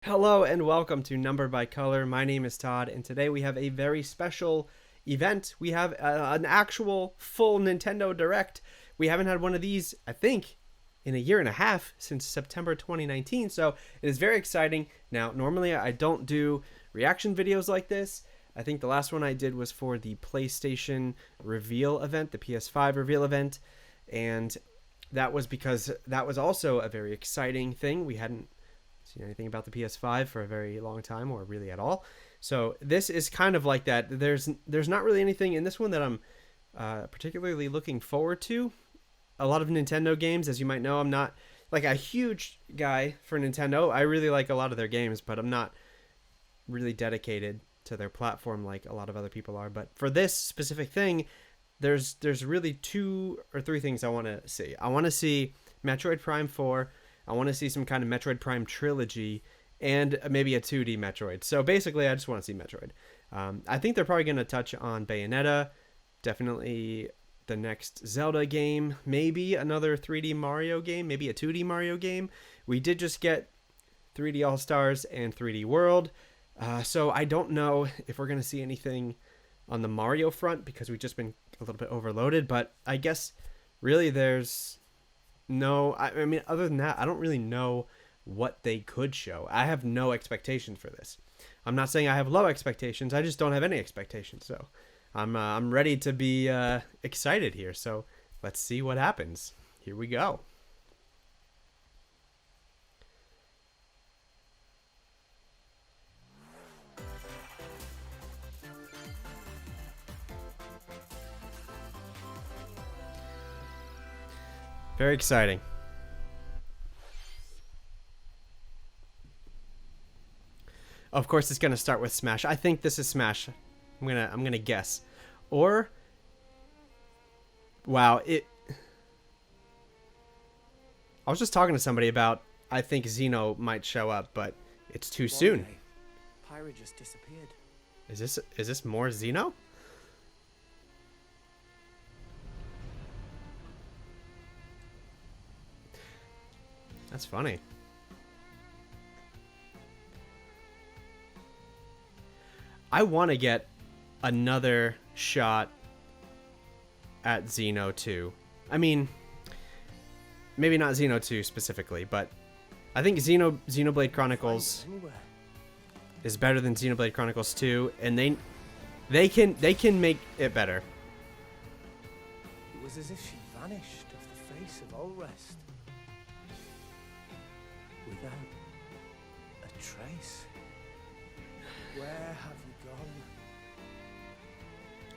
Hello and welcome to Number by Color. My name is Todd, and today we have a very special event. We have an actual full Nintendo Direct. We haven't had one of these, I think, in a year and a half since September 2019, so it is very exciting. Now, normally I don't do reaction videos like this. I think the last one I did was for the PlayStation reveal event, the PS5 reveal event, and that was because that was also a very exciting thing. We hadn't seen anything about the PS5 for a very long time, or really at all. So this is kind of like that. There's not really anything in this one that I'm particularly looking forward to. A lot of Nintendo games, as you might know, I'm not like a huge guy for Nintendo. I really like a lot of their games, but I'm not really dedicated to their platform like a lot of other people are. But for this specific thing, there's really 2 or 3 things I want to see. I want to see Metroid Prime 4. I want to see some kind of Metroid Prime trilogy and maybe a 2D Metroid. So basically, I just want to see Metroid. I think they're probably going to touch on Bayonetta, definitely the next Zelda game, maybe another 3D Mario game, maybe a 2D Mario game. We did just get 3D All-Stars and 3D World. So I don't know if we're going to see anything on the Mario front because we've just been a little bit overloaded. But I guess really there's... No, I mean, other than that, I don't really know what they could show. I have no expectations for this. I'm not saying I have low expectations. I just don't have any expectations. So I'm ready to be excited here. So let's see what happens. Here we go. Very exciting. Of course, it's gonna start with Smash. I think this is Smash. I'm gonna guess, or wow, it. I was just talking to somebody about. I think Xeno might show up, but it's too soon. Pyra just disappeared. Is this more Xeno? That's funny. I want to get another shot at Xeno 2. I mean, maybe not Xeno 2 specifically, but I think Xenoblade Chronicles is better than Xenoblade Chronicles 2, and they can make it better. It was as if she vanished off the face of all rest. Without a trace. Where have you gone?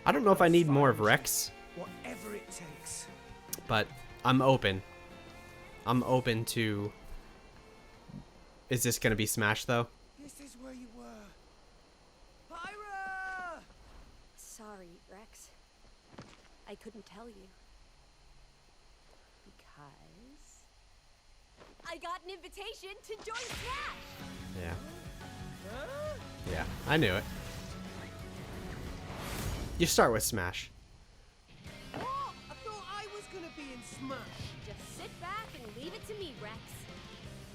I don't know if I need more of Rex, Whatever it takes. but I'm open. I'm open to... Is this going to be Smash, though? This is where you were. Pyra! Sorry, Rex. I couldn't tell you. Because... I got an invitation to join Smash! Yeah. Yeah, I knew it. You start with Smash. What? I thought I was gonna be in Smash. Just sit back and leave it to me, Rex.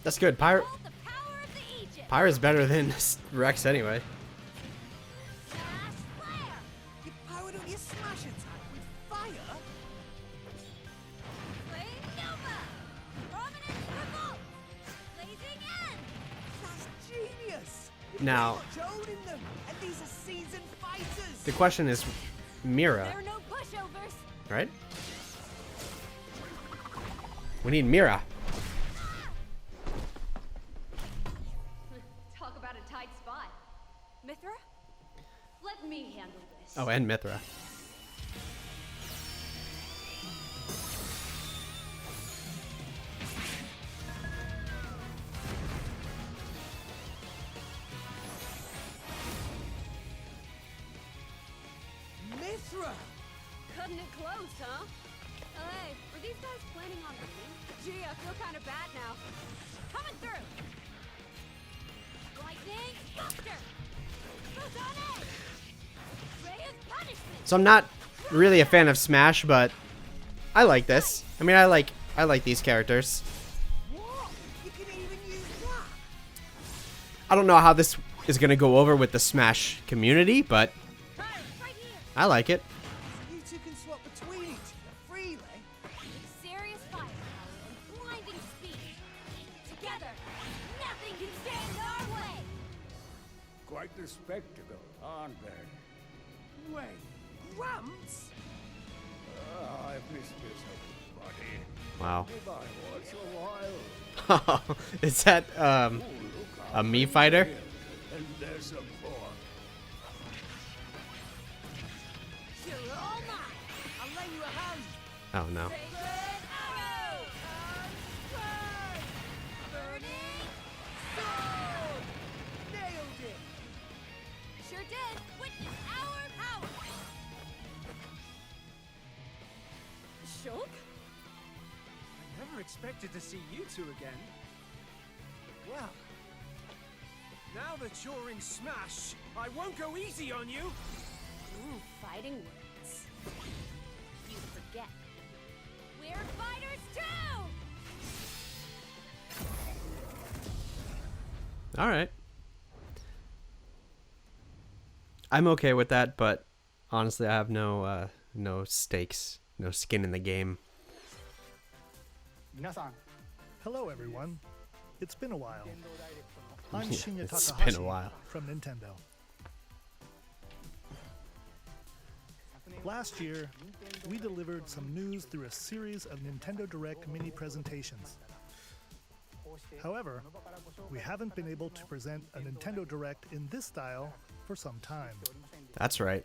That's good. Hold the power of the Aegis! Pyra's better than Rex anyway. Smash Flare! You powered up your Smash attack with fire? Flame Nova! Prominence Revolt! Blazing End! That's genius! Now, You're owning them, and these are seasoned fighters. the question is Mira, There are no pushovers! right? We need Mira. Talk about a tight spot. Mithra? Let me handle this. Oh, and Mithra. Mithra! Cutting it close, huh? Hey, were these guys planning on winning? Gee, I feel kind of bad now. Coming through! Lightning Buster! Photonic! Ray of Punishment! So I'm not really a fan of Smash, but I like this. I mean, I like these characters. What? You can even use that? I don't know how this is going to go over with the Smash community, but Right here. I like it. You two can swap between each other freely. Serious firepower and blinding speed. Together, nothing can stand in our way. Quite the spectacle, aren't they? Wait, Gramps? I've missed this, everybody. Wow. If I watch a while. Is that Look a out Mii in fighter? here, and there's some pork. You're all mine. I'll lend you a hand. Oh no. Sacred arrow! Unspurred! Burning sword! Nailed it. Sure did. Witness our power. Shulk? I never expected to see you two again. Well, now that you're in Smash, I won't go easy on you. Ooh, fighting words. You forget. We're fighters too! All right. I'm okay with that, but honestly, I have no stakes, no skin in the game. Hello, everyone. It's been a while. I'm Yeah, Shinya it's Takahashi been a while. from Nintendo. Last year, we delivered some news through a series of Nintendo Direct mini presentations. However, we haven't been able to present a Nintendo Direct in this style for some time. That's right.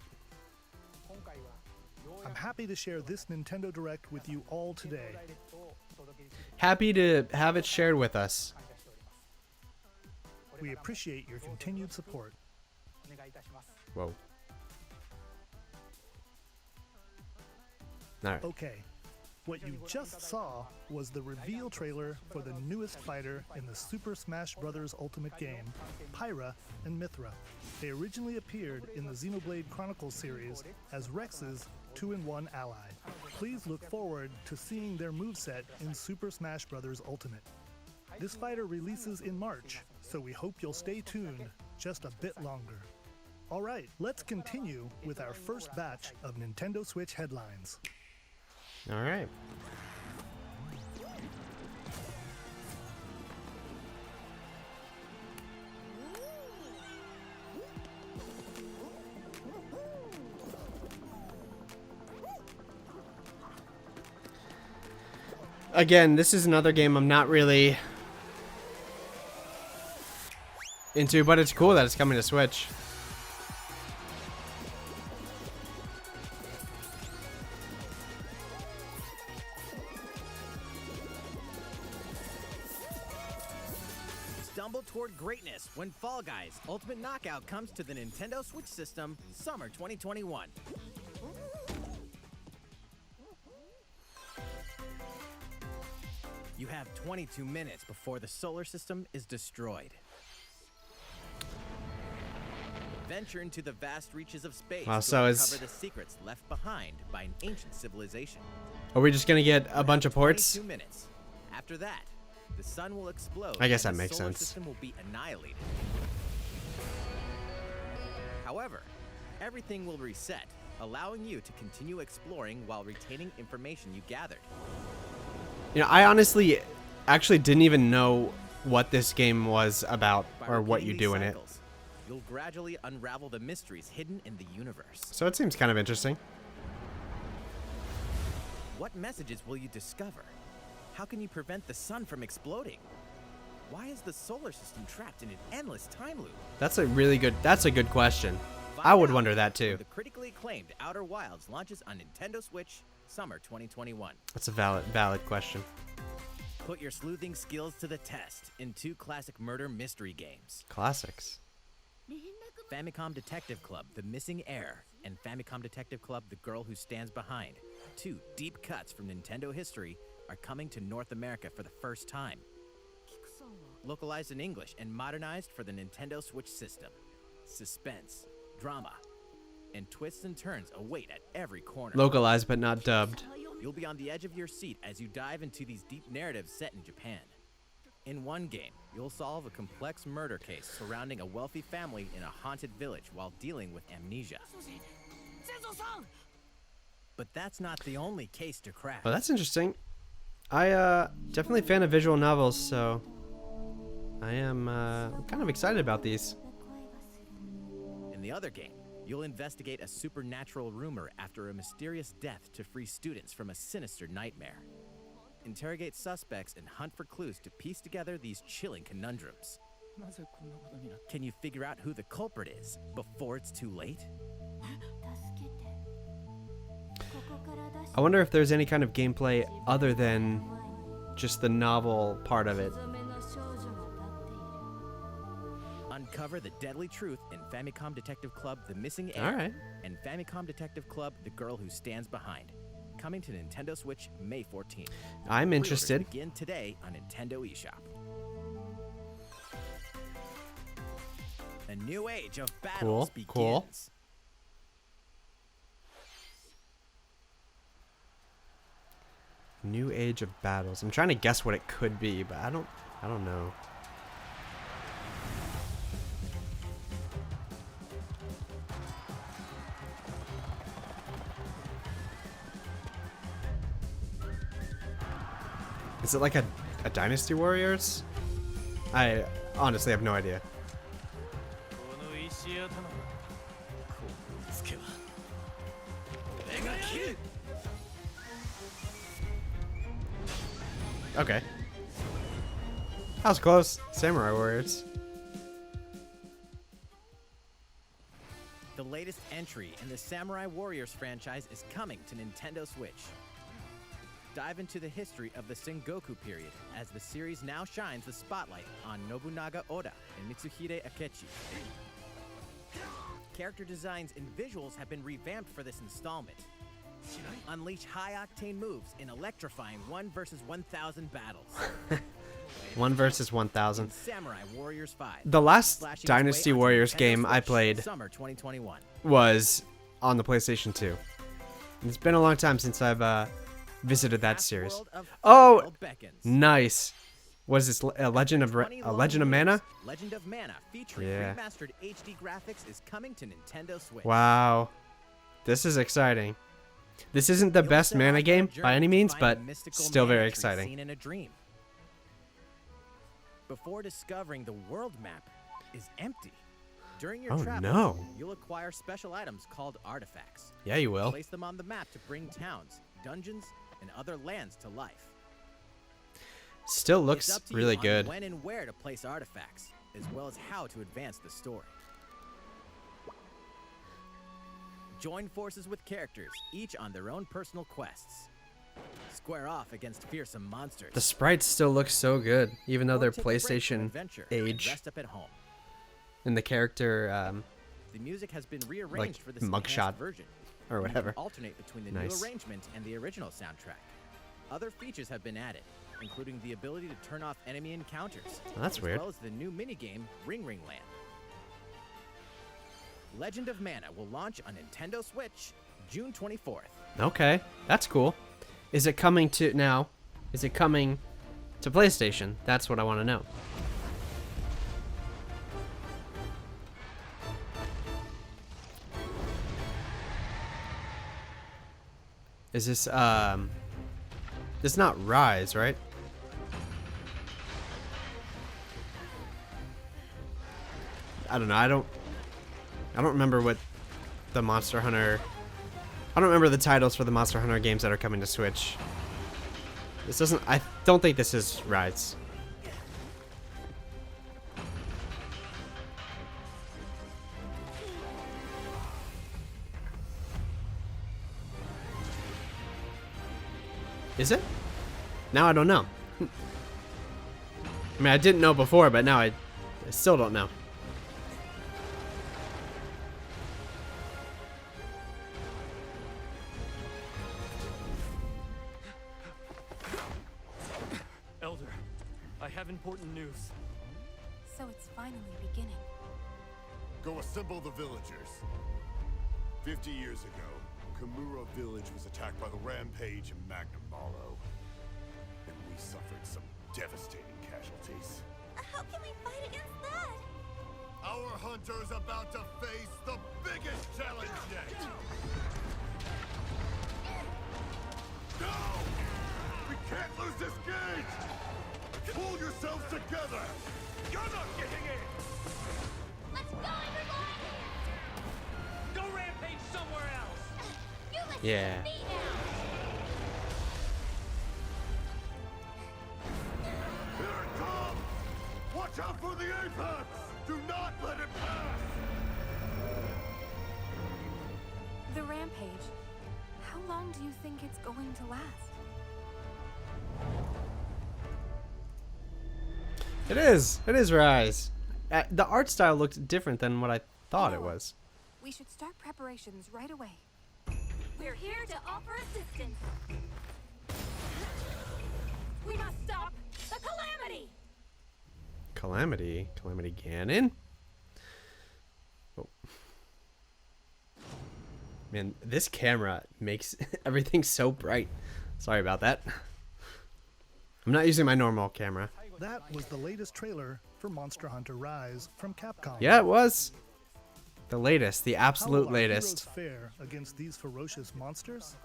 I'm happy to share this Nintendo Direct with you all today. Happy to have it shared with us. We appreciate your continued support. Whoa. All right. Okay, what you just saw was the reveal trailer for the newest fighter in the Super Smash Bros. Ultimate game, Pyra and Mithra. They originally appeared in the Xenoblade Chronicles series as Rex's 2-in-1 ally. Please look forward to seeing their moveset in Super Smash Bros. Ultimate. This fighter releases in March, so we hope you'll stay tuned just a bit longer. Alright, let's continue with our first batch of Nintendo Switch headlines. All right. Again, this is another game I'm not really into, but it's cool that it's coming to Switch. Stumble toward greatness when Fall Guys Ultimate Knockout comes to the Nintendo Switch system summer 2021. You have 22 minutes before the solar system is destroyed. Venture into the vast reaches of space Wow, to so uncover the secrets left behind by an ancient civilization. Are we just gonna get a bunch of ports? 22 minutes. After that, the sun will explode. I guess and that the makes solar sense. system will be annihilated. However, everything will reset, allowing you to continue exploring while retaining information you gathered. You know, I honestly actually didn't even know what this game was about By or what you repeating do these in it. cycles, you'll gradually unravel the mysteries hidden in the universe. So it seems kind of interesting. What messages will you discover? How can you prevent the sun from exploding? Why is the solar system trapped in an endless time loop? That's a good question. Find I would out wonder that when too. The critically acclaimed Outer Wilds launches on Nintendo Switch summer 2021. That's a valid question. Put your sleuthing skills to the test in two classic murder mystery games. Classics. Famicom Detective Club, The Missing Heir, and Famicom Detective Club, The Girl Who Stands Behind. Two deep cuts from Nintendo history are coming to North America for the first time. Localized in English and modernized for the Nintendo Switch system. Suspense, drama, and twists and turns await at every corner. Localized but not dubbed. You'll be on the edge of your seat as you dive into these deep narratives set in Japan. In one game, you'll solve a complex murder case surrounding a wealthy family in a haunted village while dealing with amnesia. But that's not the only case to crack. Oh, that's interesting. I definitely a fan of visual novels, so I am kind of excited about these. In the other game, you'll investigate a supernatural rumor after a mysterious death to free students from a sinister nightmare. Interrogate suspects and hunt for clues to piece together these chilling conundrums. Can you figure out who the culprit is before it's too late? I wonder if there's any kind of gameplay other than just the novel part of it. Uncover the deadly truth in Famicom Detective Club The Missing Heir All right. and Famicom Detective Club The Girl Who Stands Behind. Coming to Nintendo Switch May 14th. I'm Pre-orders interested. Begin today on Nintendo eShop. A new age of battles begins. Cool. New age of battles. I'm trying to guess what it could be, but I don't know. Is it like a Dynasty Warriors? I honestly have no idea. Okay. That was close. Samurai Warriors. The latest entry in the Samurai Warriors franchise is coming to Nintendo Switch. Dive into the history of the Sengoku period as the series now shines the spotlight on Nobunaga Oda and Mitsuhide Akechi. Character designs and visuals have been revamped for this installment. Unleash high-octane moves in electrifying 1 versus 1,000 battles. 1 versus 1,000. Samurai Warriors 5. The last Slashing its Dynasty way onto Warriors Nintendo game I Switch played Summer 2021. was on the PlayStation 2. It's been a long time since I've visited that Vast series. world of Oh, Fire beckons. nice. Was this a Legend of 20 a Legend of Mana? years, Legend of Mana featuring Yeah. remastered HD graphics is coming to Nintendo Switch. Wow. This is exciting. This isn't the You'll best set Mana off on a game by journey any to means, find but a mystical still mana very tree exciting. Seen in a dream. Before discovering the world map is empty. During your Oh, travels, no. you'll acquire special items called artifacts. Yeah, you will. Place them on the map to bring towns, dungeons, and other lands to life. Still It's looks up to really you on good. when and where to place artifacts, as well as how to advance the story. Join forces with characters, each on their own personal quests. Square off against fearsome monsters. The sprites still look so good, even though Or they're take a break from PlayStation adventure and age. Rest up at home. And the character, The music has been rearranged for this mugshot enhanced version. or and you can whatever. alternate between the Nice. new arrangement and the original soundtrack. Other features have been added, including the ability to turn off enemy encounters. That's as weird. well as the new minigame Ring Ring Land. Legend of Mana will launch on Nintendo Switch June 24th. Okay, that's cool. Is it coming to now? Is it coming to PlayStation? That's what I want to know. Is this this is not Rise, right? I don't know. I don't remember what the Monster Hunter. I don't remember the titles for the Monster Hunter games that are coming to Switch. This doesn't. I don't think this is Rise. Is it? Now I don't know. I mean, I didn't know before, but now I still don't know. Elder, I have important news. So it's finally beginning. Go assemble the villagers. 50 years ago, Kamura village was attacked by the Rampage and Magnum Malo. And we suffered some devastating casualties. How can we fight against that? Our hunter's about to face the biggest challenge yet. No! We can't lose this gauge! Pull yourselves together! You're not getting in! Let's go, everyone! Go rampage somewhere else! You listen Yeah. to me now! Here it comes! Watch out for the apex! Do not let it pass! The rampage. How long do you think it's going to last? It is. It is Rise. The art style looked different than what I thought it was. We should start preparations right away. We're here to offer assistance. We must stop the calamity! Calamity? Calamity Ganon? Oh. Man, this camera makes everything so bright. Sorry about that. I'm not using my normal camera. That was the latest trailer for Monster Hunter Rise from Capcom. Yeah, it was. The latest. The How absolute will our latest. heroes fare against these ferocious monsters?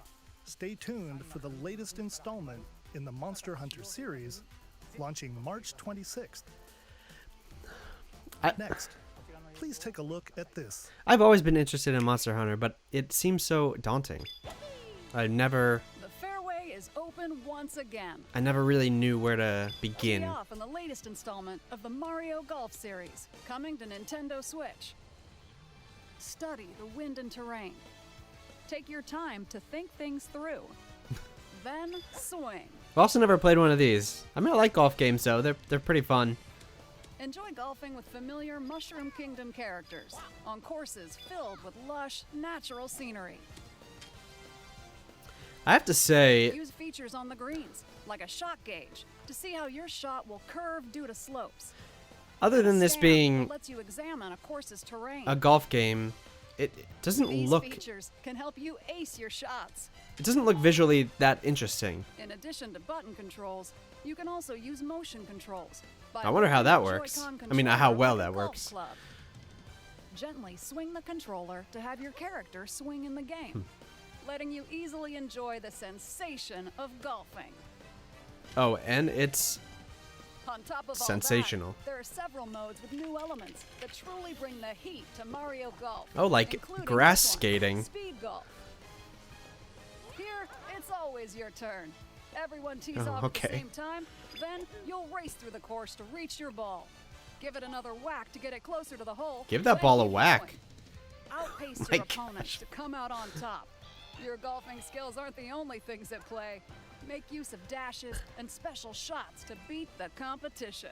Stay tuned for the latest installment in the Monster Hunter series, launching March 26th. Next, please take a look at this. I've always been interested in Monster Hunter, but it seems so daunting. I never The fairway is open once again. really knew where to Tee begin. off in the latest installment of the Mario Golf series, coming to Nintendo Switch. Study the wind and terrain. Take your time to think things through. Then swing. I've also never played one of these. I mean, I like golf games though. They're pretty fun. Enjoy golfing with familiar Mushroom Kingdom characters on courses filled with lush, natural scenery. I have to say, Use features on the greens, like a shot gauge, to see how your shot will curve due to slopes. other than this Scan being lets you examine a course's terrain. a golf game, it doesn't These look features can help you ace your shots. visually that interesting. In addition to button controls, you can also use motion controls. by I wonder how that holding the works. Joy-Con I mean, how controller well like a that golf works. club. Gently swing the controller to have your character swing in the game, letting you easily enjoy the sensation of golfing. Oh, and it's On top of sensational. all that, there are several modes with new elements that truly bring the heat to Mario Golf. Oh, like including grass this one, skating. Speed golf. Here, it's always your turn. Everyone tees Oh, off at the okay. same time, then you'll race through the course to reach your ball. Give it another whack to get it closer to the hole. Give that then ball a keep whack. going. Outpace My your opponents gosh. to come out on top. Your golfing skills aren't the only things at play. Make use of dashes and special shots to beat the competition.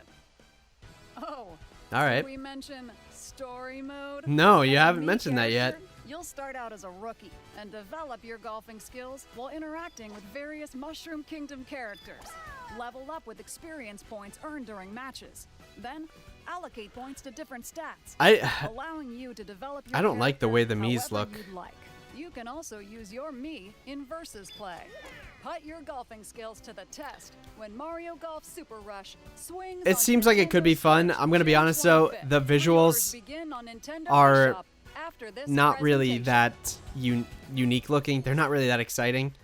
Oh, all right. did we mention story mode? No, you As a haven't Mii mentioned that yet. character, You'll start out as a rookie and develop your golfing skills while interacting with various Mushroom Kingdom characters. Level up with experience points earned during matches. Then allocate points to different stats, allowing you to develop your I don't like the way the character Miis however look. you'd like. You can also use your Mii in versus play. Put your golfing skills to the test when Mario Golf Super Rush swings. It on seems like it could be Nintendo fun. Switch I'm gonna be June honest though, 25th. the Pre-orders visuals begin on Nintendo are eShop after this not really presentation. that unique looking. They're not really that exciting.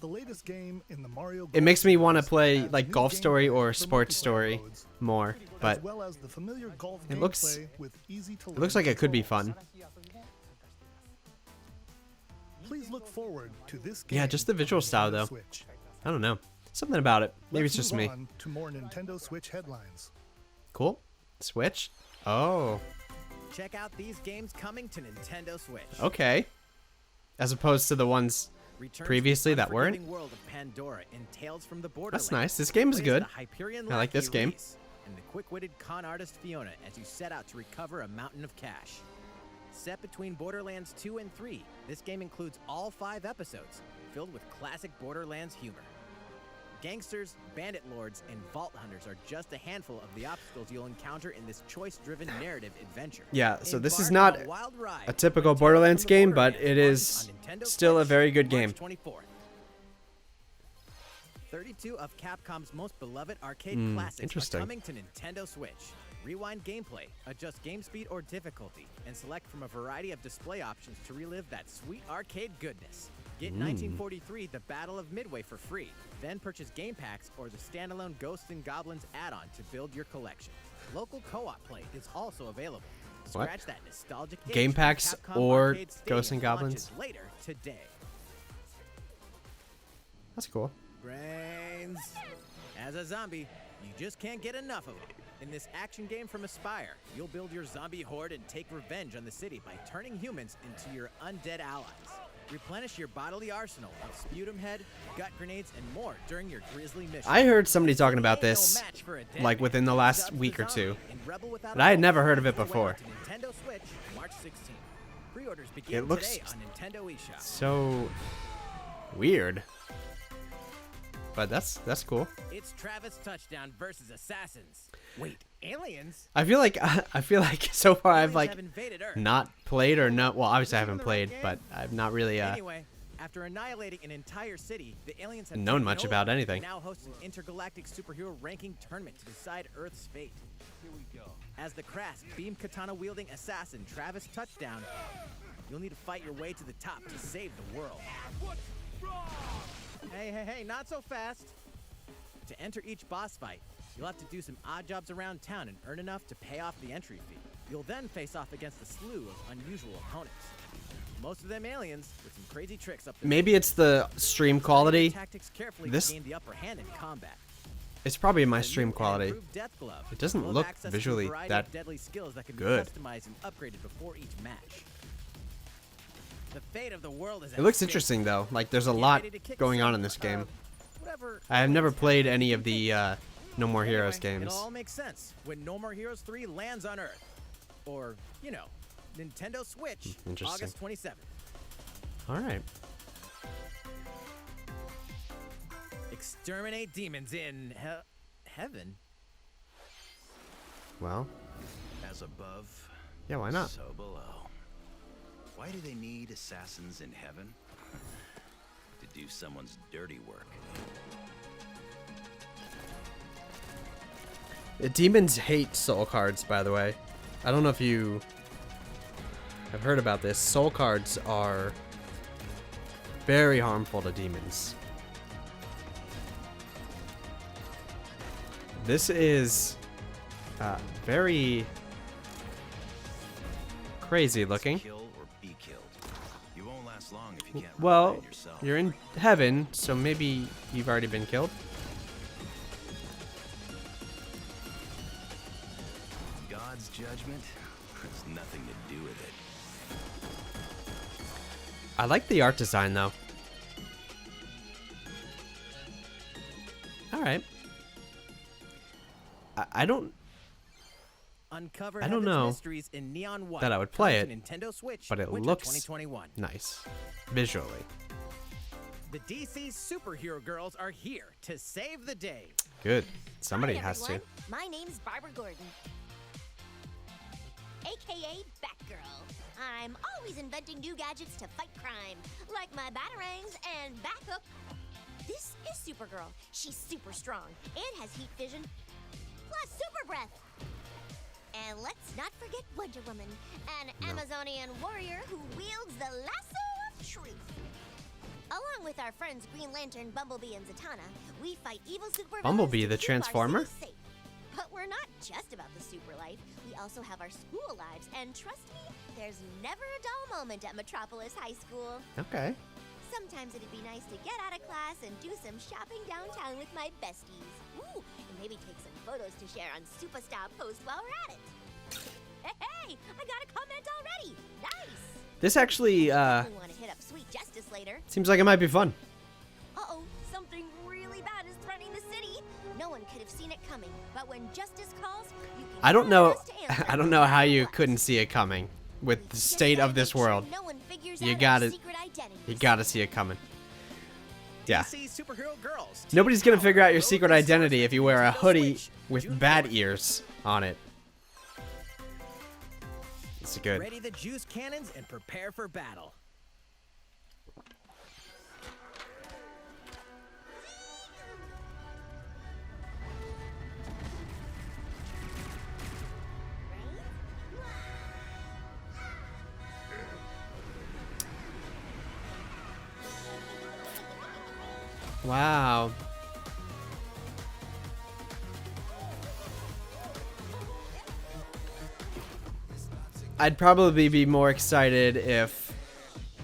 The latest game in the Mario It makes me want to series play adds like new Golf Story gameplay or for Sports multiplayer Story modes, more, but as well as the familiar golf it looks- gameplay with easy to it looks like it could be fun. Please look forward to this game. Yeah, just the visual on style Nintendo though. Switch. I don't know. Something about it. Maybe Let's it's just move me. on to more Nintendo Switch headlines. Cool. Switch? Oh, Check out these games coming to Nintendo Switch. okay. As opposed to the ones Returns to previously the that weren't? unforgiving world of Pandora and Tales from the Borderlands. That's nice. This game's Plays good. the Hyperion I like this Lackey game. race And the quick-witted con artist Fiona as you set out to recover a mountain of cash. Set between Borderlands 2 and 3, this game includes all 5 episodes, filled with classic Borderlands humor. Gangsters, bandit lords, and vault hunters are just a handful of the obstacles you'll encounter in this choice-driven narrative adventure. Yeah, so this is Embark not on a wild ride a typical with Tales Borderlands from the game, but Borderlands it launches is on Nintendo still a Switch very good March game. 24th. 32 of Capcom's most beloved arcade classics interesting. are coming to Nintendo Switch. Rewind gameplay, adjust game speed or difficulty, and select from a variety of display options to relive that sweet arcade goodness. Get 1943 The Battle of Midway for free. Then purchase game packs or the standalone Ghosts and Goblins add-on to build your collection. Local co-op play is also available. What? Scratch that nostalgic itch Game when packs Capcom or Arcade Ghosts and Stadium Goblins? launches later today. That's cool. Brains. As a zombie, you just can't get enough of them. In this action game from Aspire, you'll build your zombie horde and take revenge on the city by turning humans into your undead allies. Replenish your bodily arsenal of sputum head, gut grenades, and more during your grisly mission. I heard somebody talking about Ain't no this match for a dead like man. within the last Dub the week or zombie two. in Rebel Without a But I had Cause never heard of it comes away before. to Nintendo Switch March 16th. Pre-orders begin It looks today on Nintendo eShop. so weird. But that's cool. It's Travis Touchdown versus Assassins. Wait, aliens? I feel like so far I've Aliens like have invaded Earth. not played or not. Well, obviously I Is this haven't the right played, game? but I've not really Anyway, after annihilating an entire city, the aliens have known taken much over about and anything. now host an intergalactic superhero ranking tournament to decide Earth's fate. Here we go. As the crass beam katana wielding assassin Travis Touchdown, you'll need to fight your way to the top to save the world. Hey, not so fast. To enter each boss fight, you'll have to do some odd jobs around town and earn enough to pay off the entry fee. You'll then face off against a slew of unusual opponents. Most of them aliens with some crazy tricks up their Maybe it's the stream sleeve. quality. Tactics carefully This- to gain the upper hand in combat. It's probably my The stream new and quality. improved Death Glove It doesn't will have look access to a visually variety that of deadly skills that can good. be customized and upgraded before each match. The fate of the world is It looks at stake. interesting though. Like there's a Get lot ready to kick going on some, in this game. Whatever. I have never played any of the No More Heroes Anyway, games. It'll all make sense when No More Heroes 3 lands on Earth. Or, Nintendo Switch, Interesting. August 27th. All right. Exterminate demons in heaven. Well, As above, yeah, why not? so below. Why do they need assassins in heaven? To do someone's dirty work. Demons hate soul cards, by the way. I don't know if you have heard about this. Soul cards are very harmful to demons. This is very crazy looking. Kill or be killed. You won't last long if you can't rely Well, on yourself. you're in heaven, so maybe you've already been killed. God's judgment has nothing to do with it. I like the art design, though. All right. I don't Uncover I don't Heaven's know mysteries in neon white. that I would play Coming it, to Nintendo Switch, but it winter looks 2021. nice visually. The DC superhero girls are here to save the day. Good. Somebody Hi, has to. everyone. My name's Barbara Gordon, aka Batgirl. I'm always inventing new gadgets to fight crime, like my batarangs and Bathook. This is Supergirl. She's super strong and has heat vision, plus super breath. And let's not forget Wonder Woman, an Amazonian warrior who wields the lasso of truth. Along with our friends Green Lantern, Bumblebee, and Zatanna, we fight evil supervillains Bumblebee, to the keep our Transformer? cities safe. But we're not just about the super life. We also have our school lives, and trust me, there's never a dull moment at Metropolis High School. Okay. Sometimes it'd be nice to get out of class and do some shopping downtown with my besties. Ooh, and maybe take some photos to share on Superstar Post while we're at it. Hey, I got a comment already. Nice. This actually We want to hit up Sweet Justice later. seems like it might be fun. Uh-oh, something really bad is threatening the city. No one could have seen it coming, but when justice calls, you can I don't count know. on us to answer I don't know how you requests. couldn't see it coming with the Just state gotta of this make sure world. no one figures You out got our it. secret identities. You gotta see it coming. Yeah. DC superhero girls. Nobody's gonna figure out your Road secret to identity if you wear a Nintendo hoodie Switch, with June bat 4th. ears on it. It's good. Ready the juice cannons and prepare for battle. Wow. I'd probably be more excited if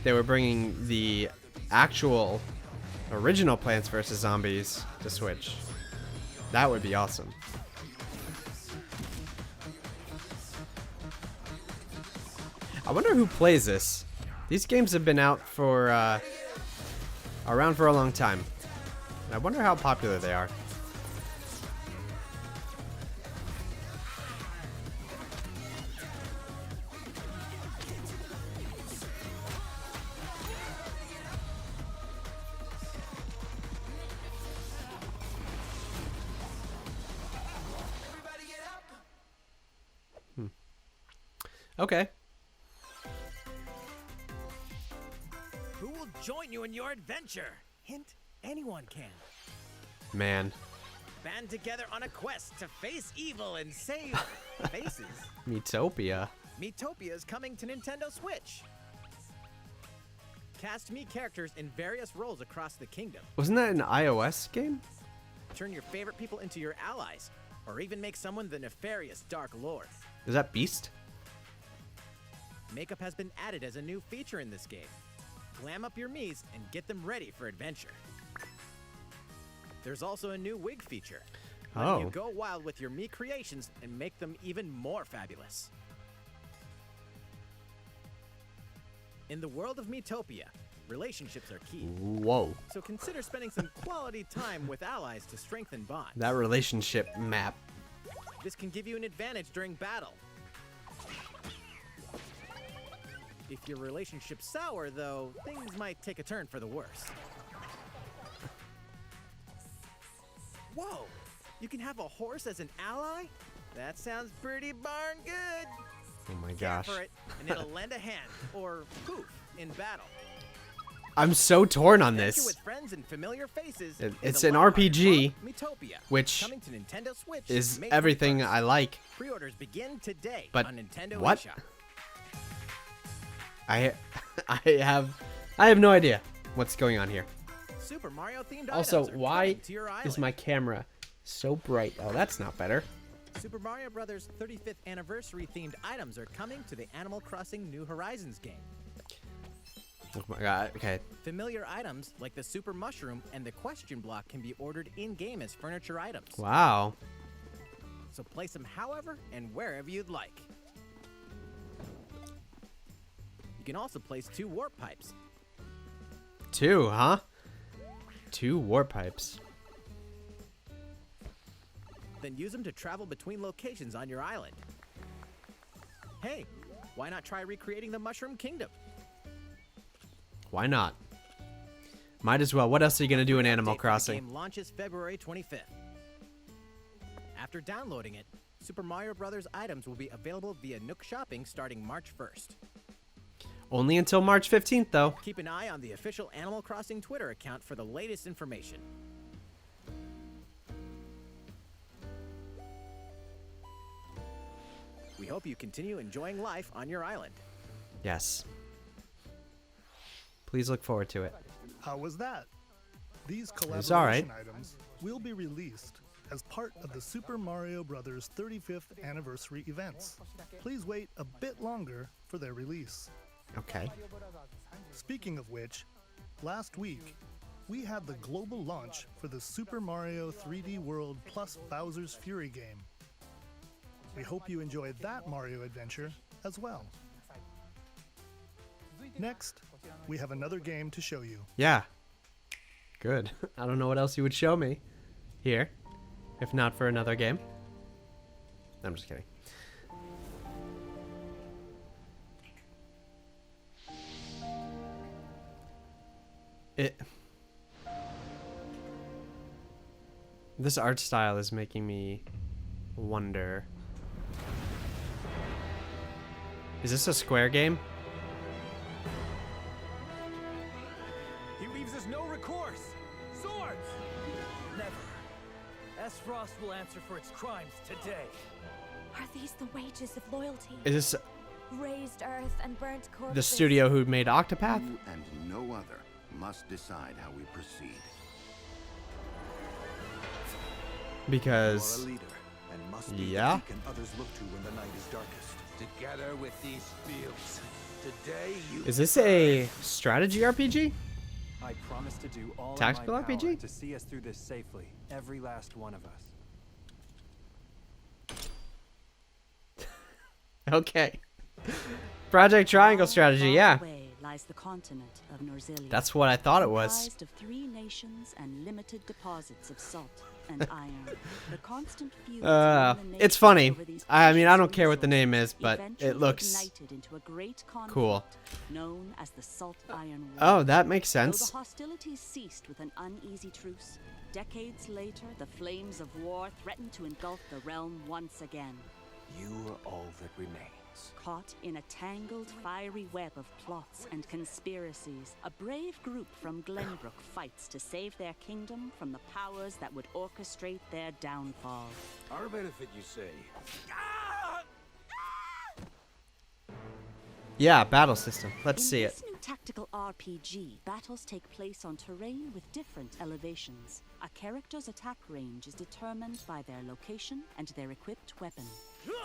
they were bringing the actual original Plants vs. Zombies to Switch. That would be awesome. I wonder who plays this. These games have been out for around for a long time. And I wonder how popular they are. Okay. Who will join you in your adventure? Hint, anyone can. Man. Band together on a quest to face evil and save faces. Metopia. Metopia is coming to Nintendo Switch. Cast me characters in various roles across the kingdom. Wasn't that an iOS game? Turn your favorite people into your allies, or even make someone the nefarious Dark Lord. Is that Beast? Makeup has been added as a new feature in this game. Glam up your Miis and get them ready for adventure. There's also a new wig feature. Letting you go wild with your Mii creations and make them even more fabulous. In the world of Metopia, relationships are key. Whoa. So consider spending some quality time with allies to strengthen bonds. That relationship map. This can give you an advantage during battle. If your relationship's sour, though, things might take a turn for the worse. Whoa! You can have a horse as an ally? That sounds pretty darn good. Oh my Care gosh. for it, and it'll lend a hand, or poof, in battle. I'm so torn on Adventure this. with friends and familiar faces It's in an the lighthearted RPG, world, Metopia, which coming to Nintendo Switch is May everything 21st. I like. Pre-orders begin today But on Nintendo what? eShop. I have no idea what's going on here. Super Mario themed Also, items are why coming to your is island. my camera so bright? Oh, that's not better. Super Mario Bros. 35th anniversary themed items are coming to the Animal Crossing New Horizons game. Oh my god. Okay. Familiar items like the Super Mushroom and the Question Block can be ordered in-game as furniture items. Wow. So place them however and wherever you'd like. You can also place 2 warp pipes. 2, huh? 2 warp pipes. Then use them to travel between locations on your island. Hey, why not try recreating the Mushroom Kingdom? Why not? Might as well. What else are you gonna do in Animal Update for the Crossing? game launches February 25th. After downloading it, Super Mario Bros. Items will be available via Nook Shopping starting March 1st. Only until March 15th, though. Keep an eye on the official Animal Crossing Twitter account for the latest information. We hope you continue enjoying life on your island. Yes. Please look forward to it. How was that? These was all right. collaboration items will be released as part of the Super Mario Bros. 35th anniversary events. Please wait a bit longer for their release. Okay. Speaking of which, last week, we had the global launch for the Super Mario 3D World plus Bowser's Fury game. We hope you enjoyed that Mario adventure as well. Next, we have another game to show you. Yeah. Good. I don't know what else you would show me here, if not for another game. I'm just kidding. This art style is making me wonder. Is this a Square game? He leaves us no recourse. Swords! Never. S. Frost will answer for its crimes today. Are these the wages of loyalty? Is this Raised earth and burnt corpses. the studio who made Octopath? You and no other must decide how we proceed. Because, You are a leader and must be yeah. the beacon others look to when the night is darkest. Together with these fields. Today you Is this a strategy RPG? I promise to do all Tactical in my power RPG? to see us through this safely, every last one of us. Okay. Project Triangle strategy, yeah. Away lies the continent of Norzilia. That's what I thought it was. Comprised of 3 nations and limited deposits of salt and iron. The constant feuds among the It's nations funny. over these I mean, I precious don't care what the name is, resources but eventually it looks ignited into a great conflict cool. known as the Salt Iron War. Oh, that makes Though sense. the hostilities ceased with an uneasy truce, decades later, the flames of war threatened to engulf the realm once again. You are all that remains. Caught in a tangled, fiery web of plots and conspiracies, a brave group from Glenbrook fights to save their kingdom from the powers that would orchestrate their downfall. Our benefit, you say? Yeah, battle system. Let's In see this it. new tactical RPG, battles take place on terrain with different elevations. A character's attack range is determined by their location and their equipped weapon.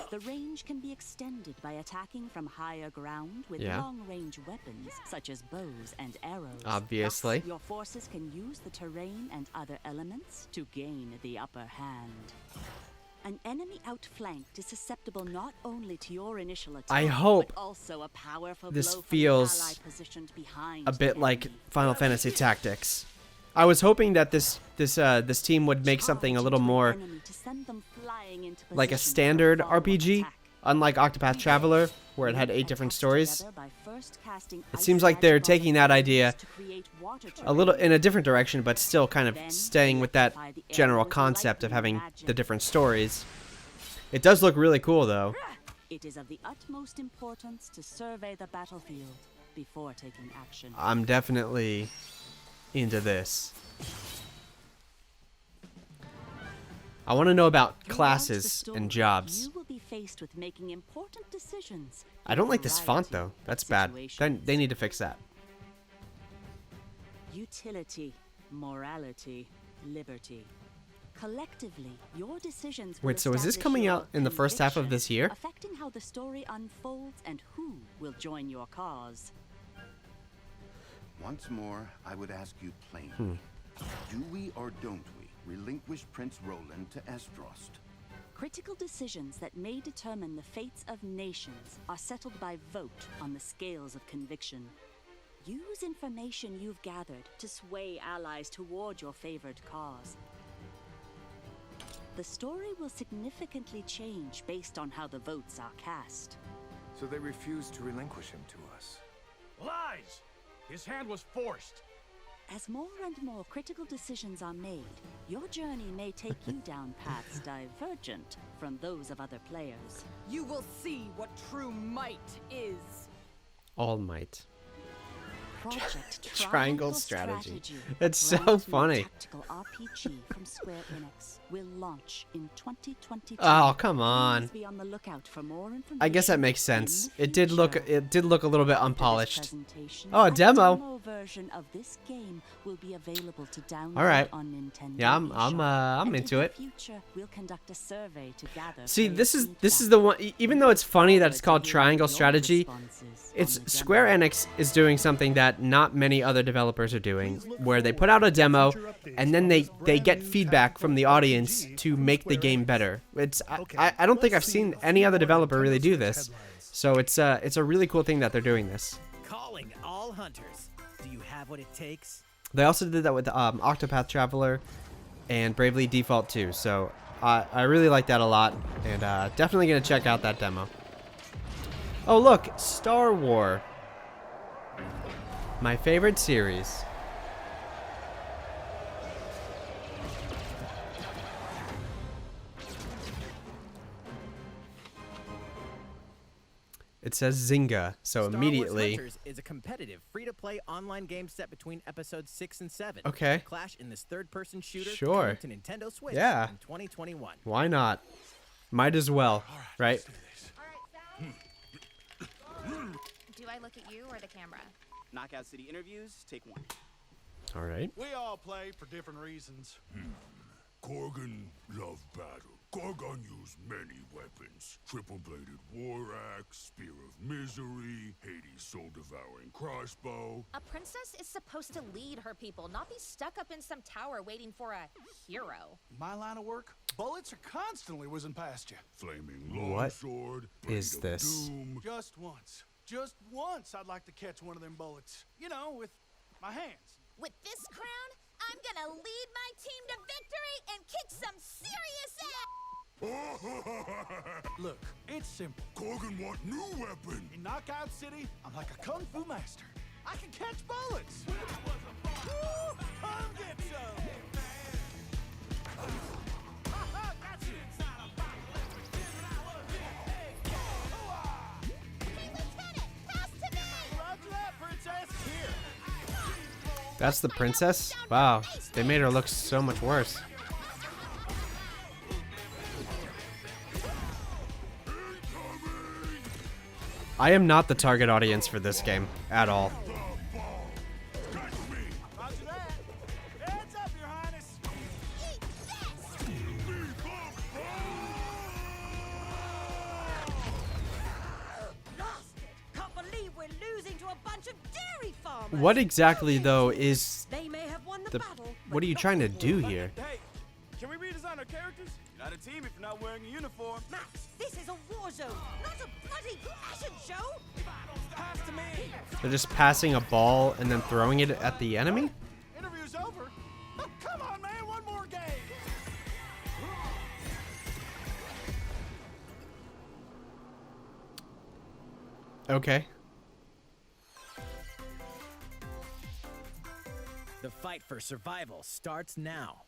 The range can be extended by attacking from higher ground with Yeah. long-range weapons such as bows and arrows. Obviously. Thus, your forces can use the terrain and other elements to gain the upper hand. An enemy outflanked is susceptible not only to your initial attack, I hope but also a powerful this blow from feels the ally positioned behind a bit the like enemy. Final Fantasy Tactics. I was hoping that this team would make something a little more To send them flying into like a position for standard follow-up RPG, attack. unlike Octopath Traveler, where it had 8 different stories. Together by first casting It ice seems like they're magic on taking the that flames idea to create water a little terrain. in a different direction, but still kind of Then staying with that electrify the air general with concept of lightning having magic. the different stories. It does look really cool, though. It is of the utmost importance to survey the battlefield before taking action. I'm definitely into this. I want to know about Throughout the classes story, and jobs. You will be faced with making important decisions. I in don't a like this font, variety though. of That's bad. Then they situations. need to fix that. Utility, morality, liberty. Collectively, your decisions will Wait, so is this establish coming your out in the first half of this year? affecting how the story unfolds and who will join your cause. Once more, I would ask you plainly. Do we or don't we relinquish Prince Roland to Estrost? Critical decisions that may determine the fates of nations are settled by vote on the scales of conviction. Use information you've gathered to sway allies toward your favored cause. The story will significantly change based on how the votes are cast. So they refused to relinquish him to us. Lies! His hand was forced. As more and more critical decisions are made, your journey may take you down paths divergent from those of other players. You will see what true might is. All Might. Project Triangle strategy. It's a brand so new funny. tactical RPG from Square Enix will launch in 2022. Oh, come on. Please be on the lookout for more information. I guess that makes sense. It did look a little bit unpolished. Presentation, Oh, a demo. demo version of this game will be available to download All right. on Nintendo. Yeah, I'm And into in it. the future, we'll conduct a survey to gather See, player this is feedback. the one. Even though it's funny that it's Forward called to hearing Triangle your Strategy, responses it's on the Square demo. Enix is doing something that not many other developers are doing, where they put out a demo and then they get feedback from the audience to make the game better. It's I don't think I've seen any other developer really do this, so it's a really cool thing that they're doing this. Calling all hunters. Do you have what it takes? They also did that with Octopath Traveler and Bravely Default 2, so I really like that a lot, and definitely gonna check out that demo. Oh look, Star Wars. My favorite series. It says Zynga, so Star immediately. Wars Hunters is a competitive, free-to-play online game set between episodes 6 and 7. Okay. Clash in this third-person shooter Sure. coming to Nintendo Switch Yeah. in 2021. Why not? Might as well, right? Do I look at you or the camera? Knockout City interviews, take 1. All right. We all play for different reasons. Korgan loved battle. Gorgon used many weapons. Triple-bladed war axe, spear of misery, Hades' soul-devouring crossbow. A princess is supposed to lead her people, not be stuck up in some tower waiting for a hero. My line of work, bullets are constantly whizzing past you. Flaming What longsword. is this? Just once I'd like to catch one of them bullets. You know, with my hands. With this crown, I'm gonna lead my team to victory and kick some serious ass! Look, it's simple. Korgan want new weapon. In Knockout City, I'm like a kung fu master. I can catch bullets. Woo! Come get some. That's the princess? Wow, they made her look so much worse. I am not the target audience for this game at all. What exactly, though, is the... What are you trying to do here? Hey, can we redesign our characters? You're not a team if you're not wearing a uniform. Max, this is a war zone, not a bloody fashion show. Pass to me. They're just passing a ball and then throwing it at the enemy? Interview's over. Oh, come on, man, one more game. Okay. The fight for survival starts now.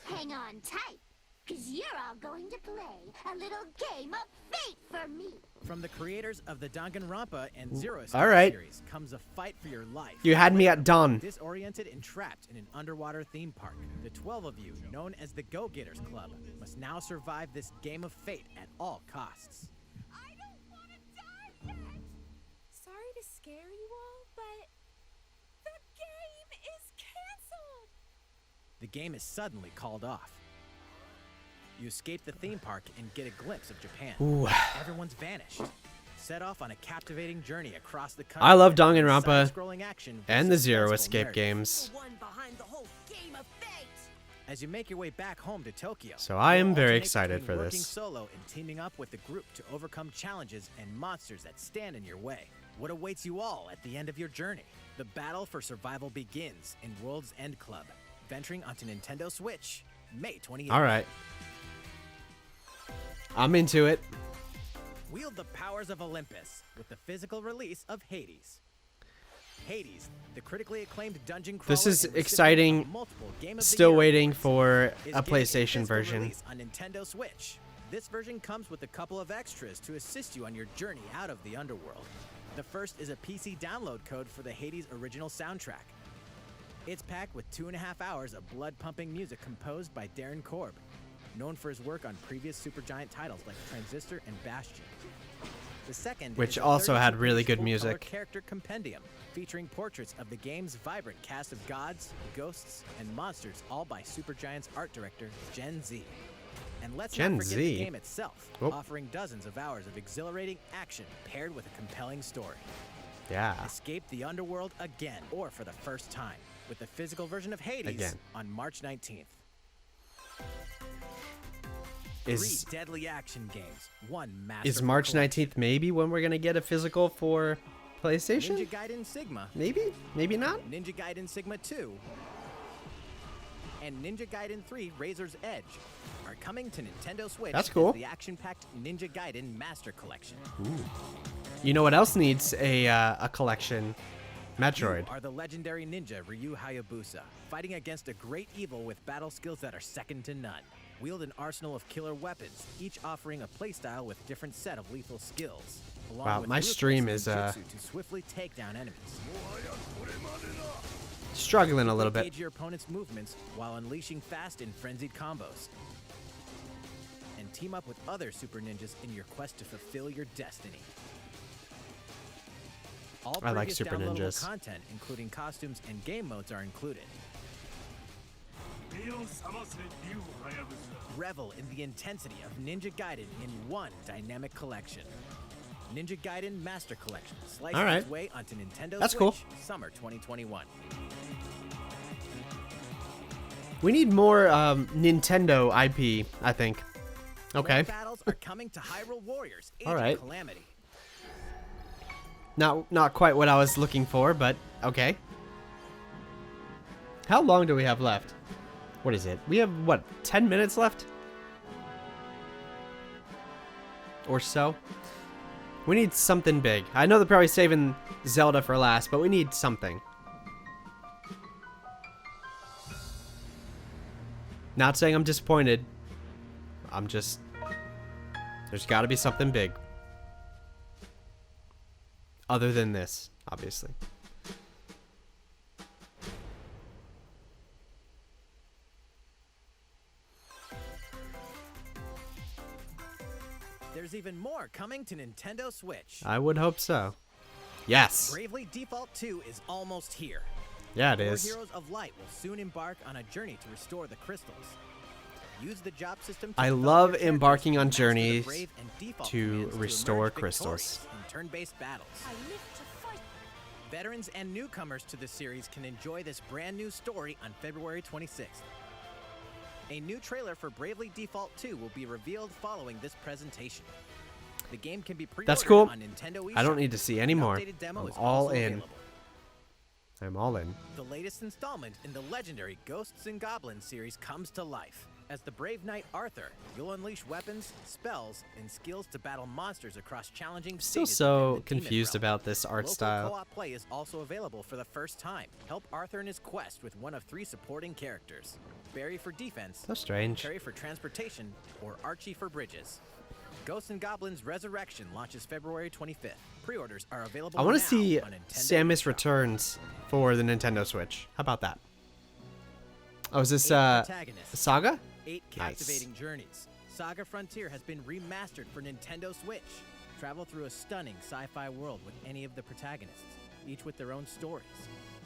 Hang on tight, because you're all going to play a little game of fate for me. From the creators of the Danganronpa and Zero All right. series comes a fight for your life. You had me at dawn. Disoriented and trapped in an underwater theme park, the 12 of you, known as the Go-Getters Club, must now survive this game of fate at all costs. I don't want to die yet. Sorry to scare you all, but the game is canceled. The game is suddenly called off. You escape the theme park and get a glimpse of Japan. Ooh. Everyone's vanished. Set off on a captivating journey across the country. I love Danganronpa Side-scrolling action and the Zero suspenseful Escape narrative. games. One behind the whole game of fate. As you make your way back home to Tokyo, So I am you'll very alternate excited between for working this. solo and teaming up with the group to overcome challenges and monsters that stand in your way. What awaits you all at the end of your journey? The battle for survival begins in World's End Club, venturing onto Nintendo Switch, May 28th. All right. I'm into it. Wield the powers of Olympus with the physical release of Hades. Hades, the critically acclaimed dungeon crawler. This is and recipient exciting. of multiple Game of the Still Year waiting awards, for is a getting PlayStation physical version. release on Nintendo Switch. This version comes with a couple of extras to assist you on your journey out of the underworld. The first is a PC download code for the Hades original soundtrack. It's packed with 2.5 hours of blood-pumping music composed by Darren Korb, known for his work on previous Supergiant titles like Transistor and Bastion. The second Which is a also had 32-page really good full-color music. character compendium featuring portraits of the game's vibrant cast of gods, ghosts, and monsters, all by Supergiant's art director Gen Z. And let's Gen not forget Z? the game itself, Oh. offering dozens of hours of exhilarating action paired with a compelling story. Yeah. Escape the underworld again, or for the first time, with the physical version of Hades Again. on March 19th. Is 3 deadly action games, 1 master. is March 19th maybe when we're gonna get a physical for PlayStation? Ninja Gaiden Sigma, Maybe? Maybe not? Ninja Gaiden Sigma 2, and Ninja Gaiden 3 Razor's Edge are coming to Nintendo Switch. That's cool. as the action-packed Ninja Gaiden Master Collection. Ooh. You know what else needs a collection? Metroid. You are the legendary ninja Ryu Hayabusa, fighting against a great evil with battle skills that are second to none. Wield an arsenal of killer weapons, each offering a playstyle with different set of lethal skills. Along Wow, with my ruthless stream is, ninjutsu to swiftly take down enemies. Struggling a little bit. Engage your opponent's movements while unleashing fast and frenzied combos. And team up with other super ninjas in your quest to fulfill your destiny. All I like previous super downloadable ninjas. content, including costumes and game modes, are included. Revel in the intensity of Ninja Gaiden in one dynamic collection. Ninja Gaiden Master Collection slices All right. its way onto Nintendo That's Switch cool. summer 2021. We need more Nintendo IP, I think. Okay. More battles are coming to Hyrule Warriors Age All right. of Calamity. Not quite what I was looking for, but okay. How long do we have left? What is it? We have, what, 10 minutes left? Or so? We need something big. I know they're probably saving Zelda for last, but we need something. Not saying I'm disappointed. I'm just... There's got to be something big. Other than this, obviously. There's even more coming to Nintendo Switch. I would hope so. Yes. Bravely Default 2 is almost here. Yeah, it Four is. Heroes of Light will soon embark on a journey to restore the crystals. Use the job system to I develop love your characters embarking on and master the journeys brave and default to commands restore emerge crystals. victorious in turn-based battles. Veterans and newcomers to the series can enjoy this brand new story on February 26th. A new trailer for Bravely Default 2 will be revealed following this presentation. The game can be pre-ordered That's cool. on Nintendo eShop. I don't need to see any An more. updated demo I'm is all also in. available. I'm all in. The latest installment in the legendary Ghosts and Goblins series comes to life. As the brave knight Arthur, you'll unleash weapons, spells, and skills to battle monsters across challenging Still stages so within the demon confused realm. about this art Local style. co-op play is also available for the first time. Help Arthur in his quest with one of 3 supporting characters. Barry for defense, So strange. Terry for transportation, or Archie for bridges. Ghosts and Goblins Resurrection launches February 25th. Pre-orders are available I want now to see on Nintendo Samus eShop. Returns for the Nintendo Switch. How about that? Oh, is this 8 protagonists. Saga? 8 Nice. captivating journeys. Saga Frontier has been remastered for Nintendo Switch. Travel through a stunning sci-fi world with any of the protagonists, each with their own stories.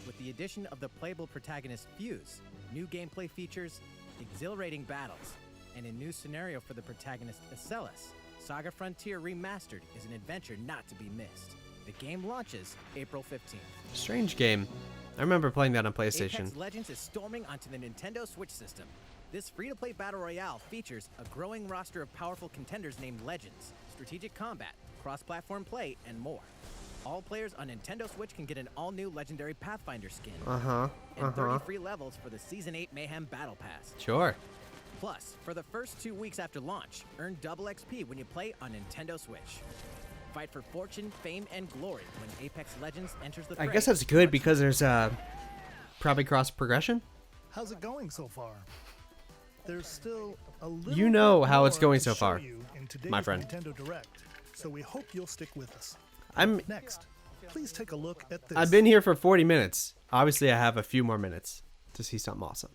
With the addition of the playable protagonist Fuse, new gameplay features, exhilarating battles, and a new scenario for the protagonist Acellus, Saga Frontier Remastered is an adventure not to be missed. The game launches April 15th. Strange game. I remember playing that on PlayStation. Apex Legends is storming onto the Nintendo Switch system. This free-to-play battle royale features a growing roster of powerful contenders named Legends, strategic combat, cross-platform play, and more. All players on Nintendo Switch can get an all-new legendary Pathfinder skin. And 30 free levels for the Season 8 Mayhem Battle Pass. Sure. Plus, for the first 2 weeks after launch, earn double XP when you play on Nintendo Switch. Fight for fortune, fame, and glory when Apex Legends enters the I fray. guess that's good because there's probably cross progression. How's it going so far? There's still a little You know bit how it's more going to so show far, you in today's my friend. Nintendo Direct, so we hope you'll stick with us. I'm Next, please take a look at this. I've been here for 40 minutes. Obviously, I have a few more minutes to see something awesome.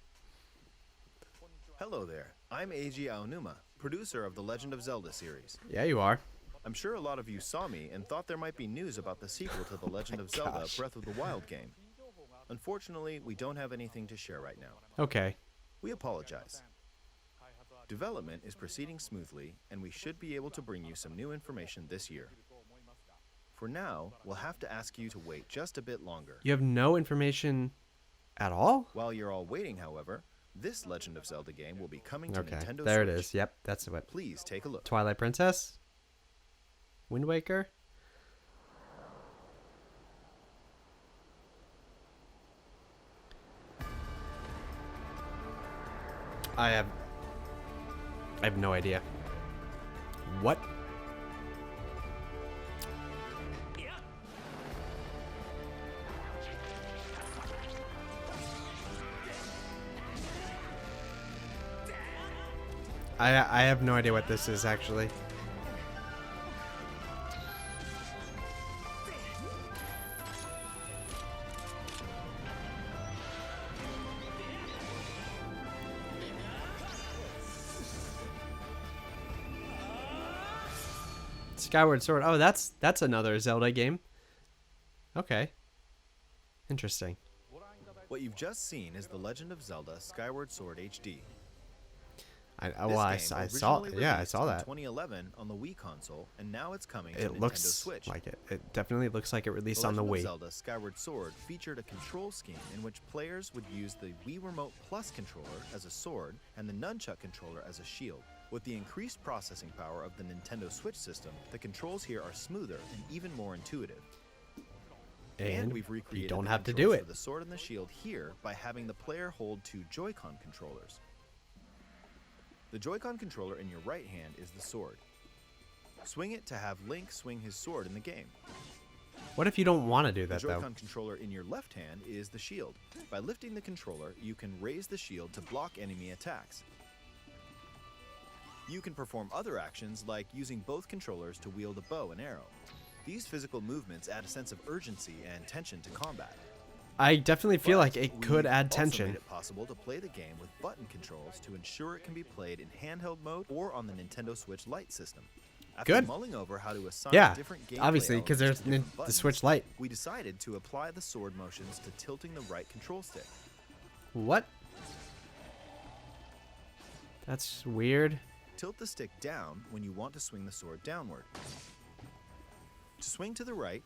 Hello there. I'm Eiji Aonuma, producer of the Legend of Zelda series. Yeah, you are. I'm sure a lot of you saw me and thought there might be news about the sequel to the Legend of Zelda gosh. Breath of the Wild game. Unfortunately, we don't have anything to share right now. Okay. We apologize. Development is proceeding smoothly, and we should be able to bring you some new information this year. For now, we'll have to ask you to wait just a bit longer. You have no information at all? While you're all waiting, however, this Legend of Zelda game will be coming to Okay, Nintendo there it Switch. is. Yep, that's it. Please take a look. Twilight Princess? Wind Waker? I have no idea. What? I have no idea what this is actually. Skyward Sword. Oh, that's another Zelda game. Okay. Interesting. What you've just seen is The Legend of Zelda Skyward Sword HD. I This game saw. originally Yeah, I released saw in that. 2011 on the Wii console, and now it's coming to It Nintendo looks Switch. like it. It definitely looks like it released on the Legend Wii. of Zelda Skyward Sword featured a control scheme in which players would use the Wii Remote Plus controller as a sword and the Nunchuck controller as a shield. With the increased processing power of the Nintendo Switch system, the controls here are smoother and even more intuitive. And we've recreated you don't the have to do controls it. for the sword and the shield here by having the player hold 2 Joy-Con controllers. The Joy-Con controller in your right hand is the sword. Swing it to have Link swing his sword in the game. What if you don't want to do The that, though? Joy-Con controller in your left hand is the shield. By lifting the controller, you can raise the shield to block enemy attacks. You can perform other actions like using both controllers to wield a bow and arrow. These physical movements add a sense of urgency and tension to combat. I definitely feel like it We've could add also tension. made it possible to play the game with button controls to ensure it can be played in handheld mode or on the Nintendo Switch Lite system. After Good. mulling over how to assign Yeah, different gameplay obviously, 'cause elements there's to different the buttons, Switch Lite. we decided to apply the sword motions to tilting the right control stick. What? That's weird. Tilt the stick down when you want to swing the sword downward. To swing to the right,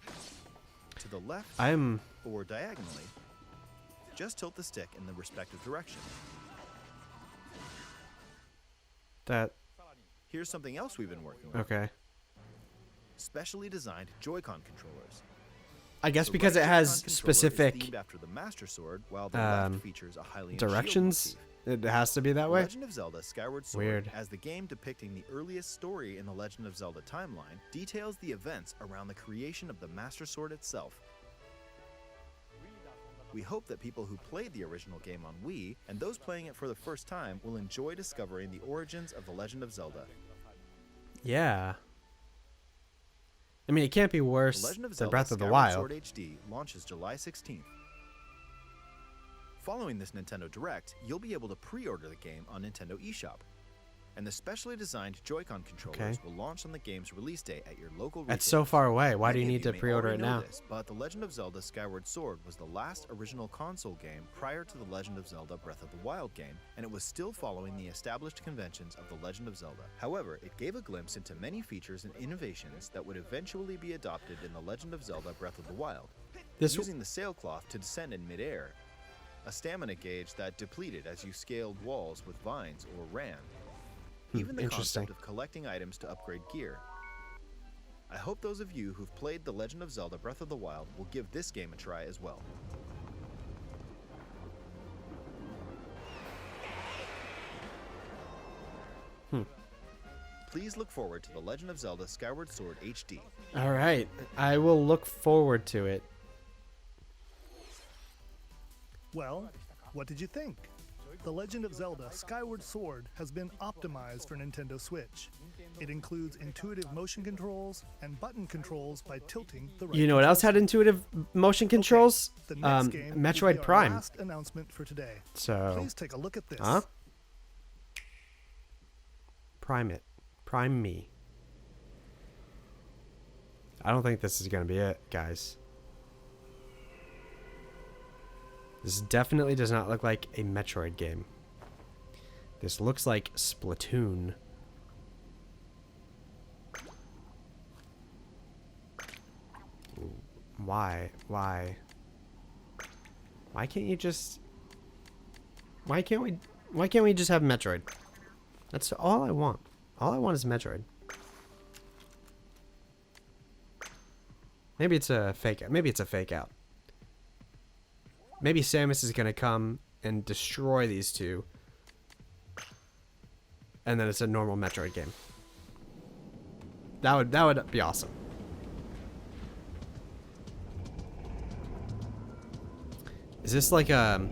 to the left, or diagonally, just tilt the stick in the respective direction. Here's something else we've been working with. Okay. Specially designed Joy-Con controllers. I guess The because right it has Joy-Con controller is specific themed after the Master Sword, while the left features a Hylian shield directions. motif. It has to be that way. Legend of Zelda Skyward Sword, Weird. as the game depicting the earliest story in the Legend of Zelda timeline, details the events around the creation of the Master Sword itself. We hope that people who played the original game on Wii, and those playing it for the first time, will enjoy discovering the origins of the Legend of Zelda. Yeah. I mean, it can't be worse The Legend of than Zelda Breath of the Skyward Wild. Sword HD launches July 16th. Following this Nintendo Direct, you'll be able to pre-order the game on Nintendo eShop. And the specially designed Joy-Con controllers Okay. will launch on the game's release date at your local That's retailer. so far away. Why do you Many need of to may pre-order already it know now? this, but The Legend of Zelda Skyward Sword was the last original console game prior to The Legend of Zelda Breath of the Wild game, and it was still following the established conventions of The Legend of Zelda. However, it gave a glimpse into many features and innovations that would eventually be adopted in The Legend of Zelda Breath of the Wild. Using the sailcloth to descend in midair, a stamina gauge that depleted as you scaled walls with vines or ran. Even the Interesting. concept of collecting items to upgrade gear. I hope those of you who've played The Legend of Zelda Breath of the Wild will give this game a try as well. Please look forward to The Legend of Zelda Skyward Sword HD. All right. I will look forward to it. Well, what did you think? The Legend of Zelda Skyward Sword has been optimized for Nintendo Switch. It includes intuitive motion controls and button controls by tilting the right. You know what else had intuitive motion controls? The next game will Metroid be our Prime. last announcement for today. So, please take a look at this. Huh? Prime it. Prime me. I don't think this is going to be it, guys. This definitely does not look like a Metroid game. This looks like Splatoon. Why? Why can't you just... Why can't we just have Metroid? That's all I want. All I want is Metroid. Maybe it's a fake out. Maybe it's a fake out. Maybe Samus is gonna come and destroy these two, and then it's a normal Metroid game. That would be awesome. Is this like an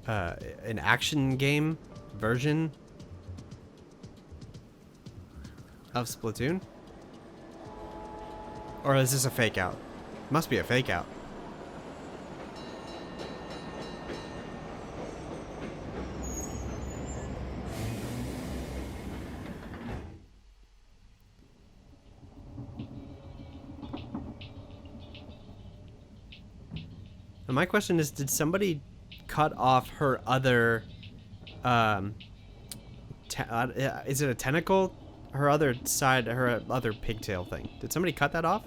action game version of Splatoon? Or is this a fake out? Must be a fake out. My question is, did somebody cut off her other, is it a tentacle? Her other side, her other pigtail thing. Did somebody cut that off?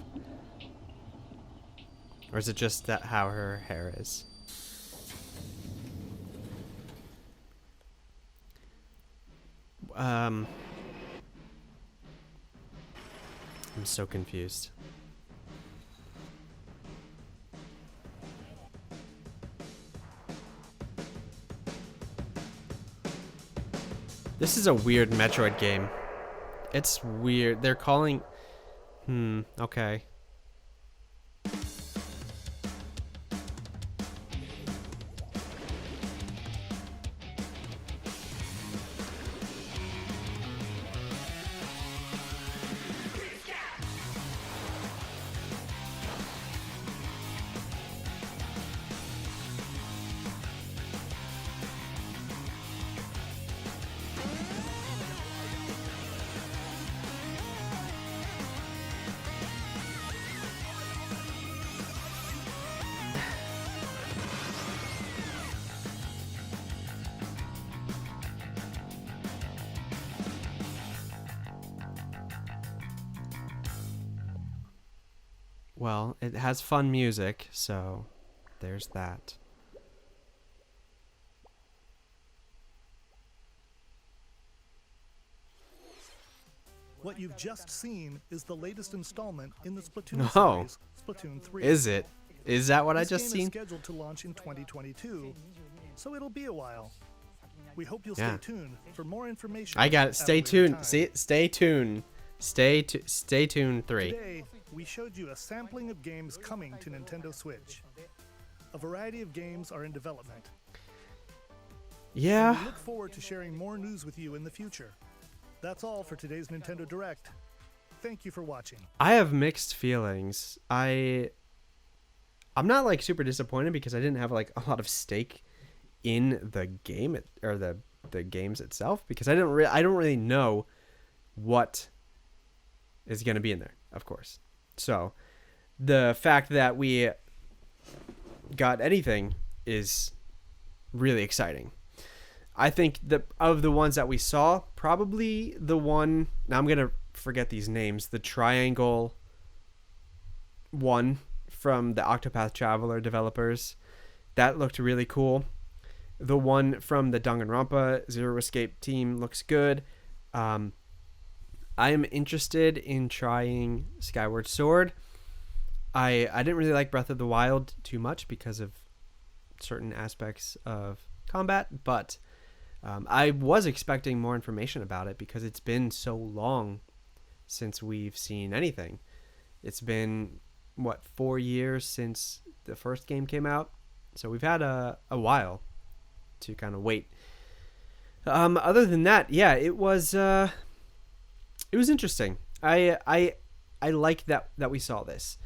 Or is it just that how her hair is? I'm so confused. This is a weird Metroid game. It's weird. They're calling... okay. Well, it has fun music, so there's that. What you've just seen is the latest installment in the Splatoon series, Splatoon 3. Is it? Is that what I just This seen? game is scheduled to launch in 2022, so it'll be a while. We hope you'll Yeah. stay tuned for more information. I got it. at a Stay later tuned. time. See, stay tuned. Stay tuned 3. Today, we showed you a sampling of games coming to Nintendo Switch. A variety of games are in development. Yeah. And we look forward to sharing more news with you in the future. That's all for today's Nintendo Direct. Thank you for watching. I have mixed feelings. I'm not like super disappointed because I didn't have like a lot of stake in the game or the games itself, because I don't really know what is going to be in there, of course. So the fact that we got anything is really exciting. I think of the ones that we saw, probably the one, now I'm going to forget these names, the triangle one from the Octopath Traveler developers, that looked really cool. The one from the Danganronpa Zero Escape team looks good. I am interested in trying Skyward Sword. I didn't really like Breath of the Wild too much because of certain aspects of combat, but I was expecting more information about it because it's been so long since we've seen anything. It's been, 4 years since the first game came out? So we've had a while to kind of wait. Other than that, yeah, it was interesting. I like that we saw this.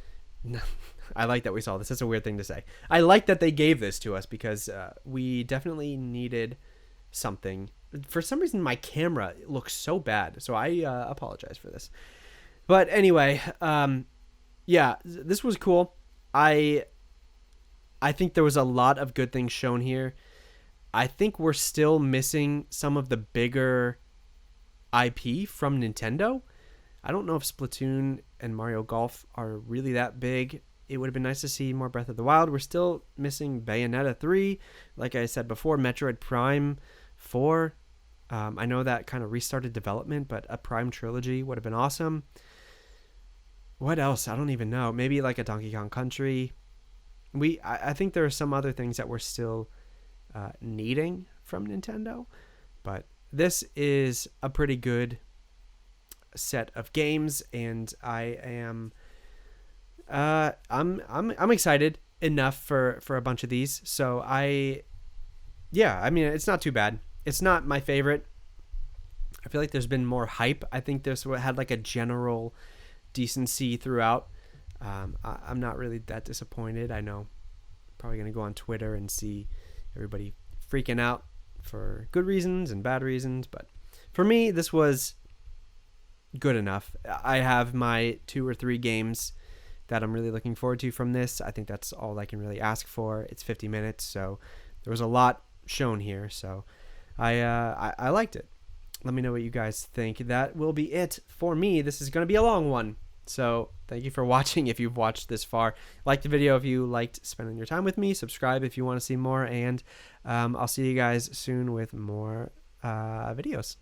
I like that we saw this. That's a weird thing to say. I like that they gave this to us because we definitely needed something. For some reason, my camera looks so bad, so I apologize for this. But anyway, yeah, this was cool. I think there was a lot of good things shown here. I think we're still missing some of the bigger IP from Nintendo. I don't know if Splatoon and Mario Golf are really that big. It would have been nice to see more Breath of the Wild. We're still missing Bayonetta 3. Like I said before, Metroid Prime 4. I know that kind of restarted development, but a Prime trilogy would have been awesome. What else? I don't even know. Maybe like a Donkey Kong Country. I think there are some other things that we're still needing from Nintendo, but this is a pretty good set of games, and I am I'm excited enough for a bunch of these. So I mean, it's not too bad. It's not my favorite. I feel like there's been more hype. I think this had like a general decency throughout. I'm not really that disappointed. I know I'm probably gonna go on Twitter and see everybody freaking out for good reasons and bad reasons, but for me, this was good enough. I have my 2 or 3 games that I'm really looking forward to from this. I think that's all I can really ask for. It's 50 minutes, so there was a lot shown here, so I liked it. Let me know what you guys think. That will be it for me. This is going to be a long one, so thank you for watching if you've watched this far. Like the video if you liked spending your time with me. Subscribe if you want to see more, and I'll see you guys soon with more videos.